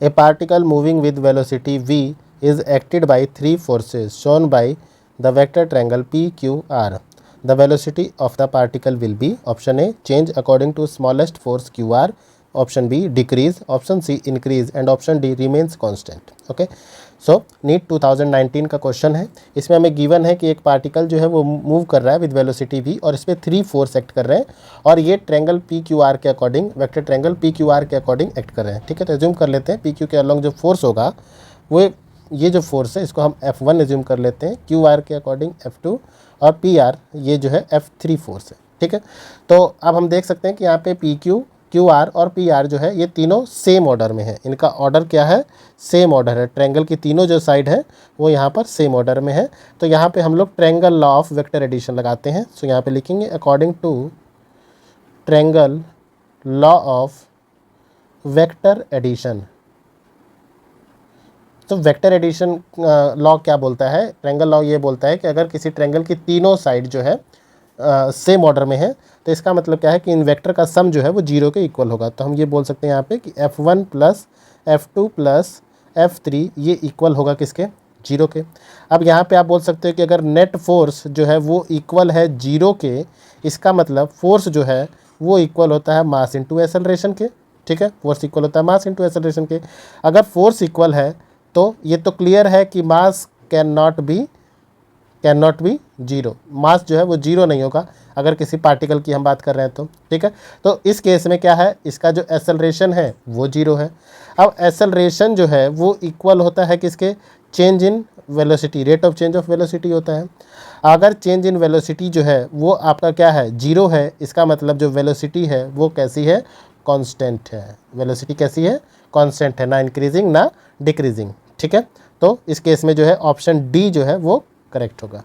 A particle moving with velocity v is acted by three forces shown by the vector triangle PQR. The velocity of the particle will be option A change according to smallest force QR, option B decrease, option C increase and option D remains constant. Okay, so NEET 2019 का question है। इसमें हमें given है कि एक particle जो है वो मूव कर रहा है विद वेलोसिटी v और इस पर 3 फोर्स एक्ट कर रहे हैं और ये ट्रायंगल पी क्यू आर के according, vector triangle P Q R के अकॉर्डिंग एक्ट कर रहे हैं। ठीक है, तो एज्यूम कर लेते हैं पी क्यू के अलॉन्ग जो फोर्स होगा वो ये जो फोर्स है इसको हम F1 एज्यूम कर लेते हैं, क्यू आर के अकॉर्डिंग F2 और पी आर ये जो है F3 फोर्स है। ठीक है, तो अब हम देख सकते हैं कि यहाँ पे पी क्यू, क्यू आर और पी आर जो है ये तीनों सेम ऑर्डर में है। इनका ऑर्डर क्या है? सेम ऑर्डर है। ट्रायंगल की तीनों जो साइड है वो यहाँ पर सेम ऑर्डर में है। तो यहाँ पे हम लोग triangle law of vector addition लगाते हैं। सो यहाँ पे लिखेंगे according to triangle law of vector addition. तो वेक्टर एडिशन लॉ क्या बोलता है? ट्रायंगल लॉ ये बोलता है कि अगर किसी ट्रायंगल की तीनों साइड जो है सेम ऑर्डर में है तो इसका मतलब क्या है कि इन वेक्टर का सम जो है वो 0 के इक्वल होगा। तो हम ये बोल सकते हैं यहाँ पे कि F1 plus F2 plus F3 ये इक्वल होगा किसके? 0 के। अब यहाँ पे आप बोल सकते हो कि अगर नेट फोर्स जो है वो इक्वल है 0 के, इसका मतलब फोर्स जो है वो इक्वल होता है मास इंटू एक्सेलरेशन के। ठीक है, फोर्स इक्वल होता है मास इंटू एक्सेलरेशन के। अगर फोर्स इक्वल है तो ये तो क्लियर है कि mass can not be zero. Mass जो है वो जीरो नहीं होगा अगर किसी पार्टिकल की हम बात कर रहे हैं तो। ठीक है, तो इस केस में क्या है, इसका जो एक्सेलरेशन है वो 0 है। अब एक्सेलरेशन जो है वो इक्वल होता है किसके? Change in velocity, rate of change of velocity होता है। अगर चेंज इन वेलोसिटी जो है वो आपका क्या है? 0 है, इसका मतलब जो वेलोसिटी है वो कैसी है? कांस्टेंट है। वेलोसिटी कैसी है? कांस्टेंट है, ना इंक्रीजिंग ना डिक्रीजिंग। ठीक है, तो इस केस में जो है ऑप्शन डी जो है वो करेक्ट होगा।